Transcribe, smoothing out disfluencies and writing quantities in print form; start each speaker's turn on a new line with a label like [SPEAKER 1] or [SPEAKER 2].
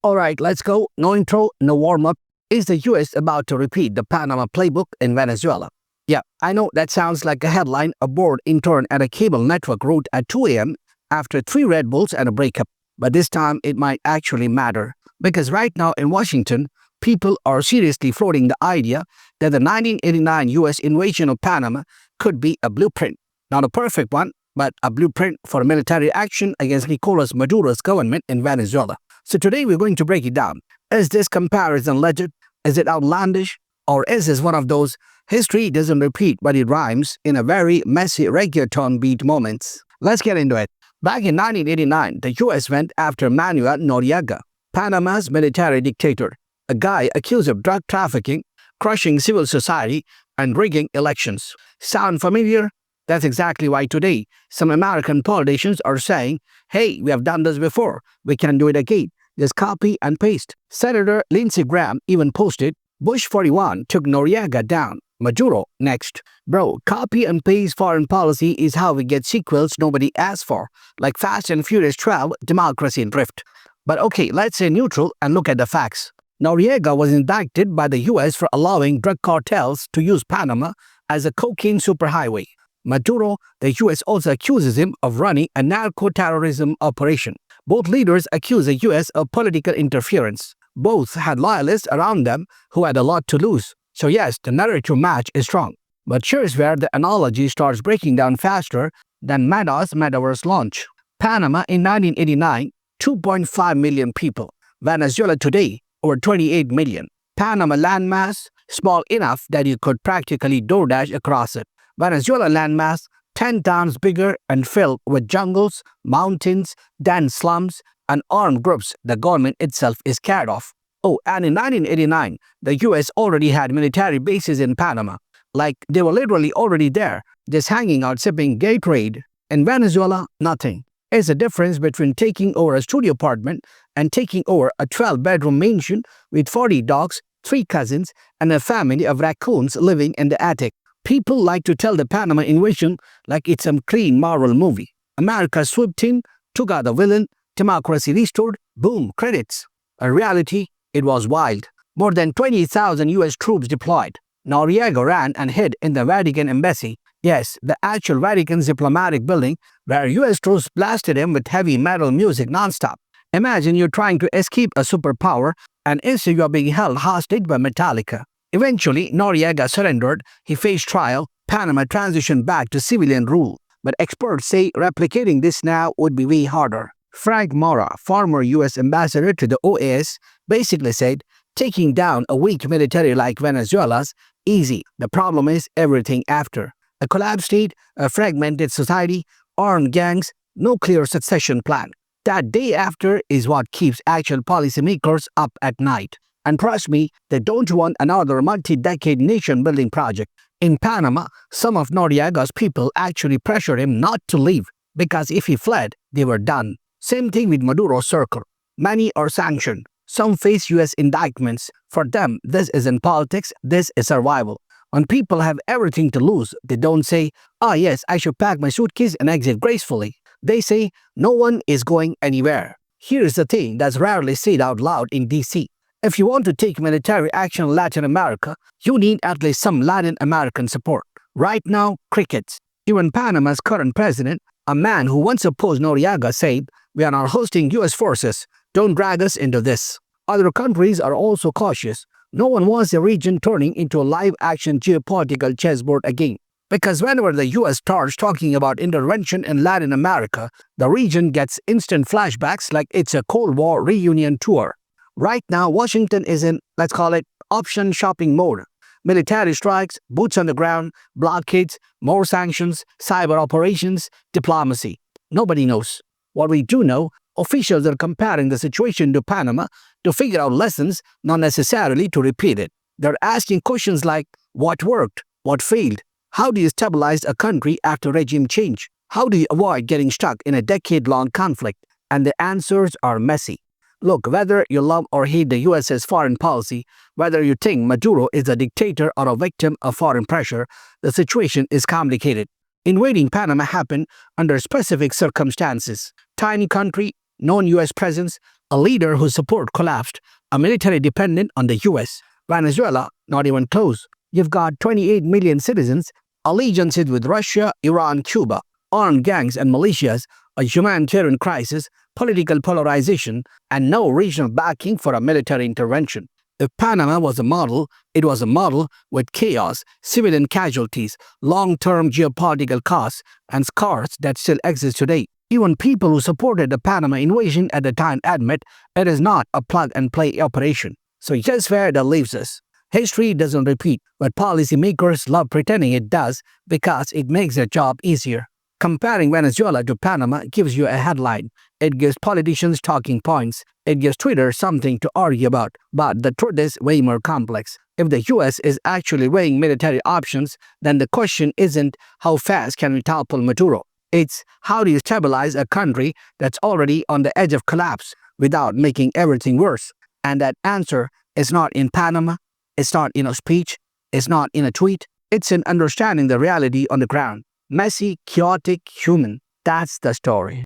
[SPEAKER 1] Alright, let's go. No intro, no warm-up. Is the US about to repeat the Panama playbook in Venezuela? Yeah, I know that sounds like a headline a bored intern at a cable network wrote at 2 a.m. after 3 Red Bulls and a breakup. But this time it might actually matter. Because right now in Washington, people are seriously floating the idea that the 1989 US invasion of Panama could be a blueprint. Not a perfect one, but a blueprint for military action against Nicolas Maduro's government in Venezuela. So today we're going to break it down. Is this comparison legit? Is it outlandish? Or is this one of those history doesn't repeat but it rhymes in a very messy reggaeton beat moments? Let's get into it. Back in 1989, the US went after Manuel Noriega, Panama's military dictator, a guy accused of drug trafficking, crushing civil society, and rigging elections. Sound familiar? That's exactly why today some American politicians are saying, hey, we have done this before, we can do it again. Just copy and paste. Senator Lindsey Graham even posted, Bush 41 took Noriega down, Maduro next. Bro, copy and paste foreign policy is how we get sequels nobody asked for, like Fast and Furious 12, Democracy in Drift. But okay, let's say neutral and look at the facts. Noriega was indicted by the US for allowing drug cartels to use Panama as a cocaine superhighway. Maduro, the US also accuses him of running a narco-terrorism operation. Both leaders accuse the US of political interference. Both had loyalists around them who had a lot to lose. So yes, the narrative match is strong. But here's where the analogy starts breaking down faster than Meta's metaverse launch. Panama in 1989, 2.5 million people. Venezuela today, over 28 million. Panama landmass, small enough that you could practically DoorDash across it. Venezuela landmass, 10 times bigger and filled with jungles, mountains, dense slums, and armed groups the government itself is scared of. Oh, and in 1989, the US already had military bases in Panama. Like, they were literally already there, just hanging out sipping Gatorade. In Venezuela, nothing. It's the difference between taking over a studio apartment and taking over a 12-bedroom mansion with 40 dogs, 3 cousins, and a family of raccoons living in the attic. People like to tell the Panama invasion like it's some clean Marvel movie. America swooped in, took out the villain, democracy restored, boom, credits. In reality, it was wild. More than 20,000 US troops deployed. Noriega ran and hid in the Vatican embassy. Yes, the actual Vatican's diplomatic building where US troops blasted him with heavy metal music nonstop. Imagine you're trying to escape a superpower and instead you're being held hostage by Metallica. Eventually, Noriega surrendered, he faced trial, Panama transitioned back to civilian rule. But experts say replicating this now would be way harder. Frank Mora, former US ambassador to the OAS, basically said, taking down a weak military like Venezuela's, easy. The problem is everything after. A collapsed state, a fragmented society, armed gangs, no clear succession plan. That day after is what keeps actual policymakers up at night. And trust me, they don't want another multi-decade nation-building project. In Panama, some of Noriega's people actually pressured him not to leave, because if he fled, they were done. Same thing with Maduro's circle. Many are sanctioned. Some face US indictments. For them, this isn't politics, this is survival. When people have everything to lose, they don't say, ah yes, I should pack my suitcase and exit gracefully. They say, no one is going anywhere. Here's the thing that's rarely said out loud in DC. If you want to take military action in Latin America, you need at least some Latin American support. Right now, crickets. Even Panama's current president, a man who once opposed Noriega, said, we are not hosting US forces. Don't drag us into this. Other countries are also cautious. No one wants the region turning into a live-action geopolitical chessboard again. Because whenever the US starts talking about intervention in Latin America, the region gets instant flashbacks like it's a Cold War reunion tour. Right now, Washington is in, let's call it, option shopping mode. Military strikes, boots on the ground, blockades, more sanctions, cyber operations, diplomacy. Nobody knows. What we do know, officials are comparing the situation to Panama to figure out lessons, not necessarily to repeat it. They're asking questions like, what worked? What failed? How do you stabilize a country after regime change? How do you avoid getting stuck in a decade-long conflict? And the answers are messy. Look, whether you love or hate the US's foreign policy, whether you think Maduro is a dictator or a victim of foreign pressure, the situation is complicated. Invading Panama happened under specific circumstances. Tiny country, known US presence, A leader whose support collapsed, a military dependent on the US. Venezuela, not even close. You've got 28 million citizens, allegiances with Russia, Iran, Cuba, armed gangs and militias, a humanitarian crisis, political polarization, and no regional backing for a military intervention. If Panama was a model, it was a model with chaos, civilian casualties, long-term geopolitical costs, and scars that still exist today. Even people who supported the Panama invasion at the time admit it is not a plug-and-play operation. So here's where that leaves us. History doesn't repeat, but policymakers love pretending it does because it makes their job easier. Comparing Venezuela to Panama gives you a headline. It gives politicians talking points. It gives Twitter something to argue about. But the truth is way more complex. If the US is actually weighing military options, then the question isn't how fast can we topple Maduro. It's how do you stabilize a country that's already on the edge of collapse without making everything worse. And that answer is not in Panama. It's not in a speech. It's not in a tweet. It's in understanding the reality on the ground. Messy, chaotic, human. That's the story.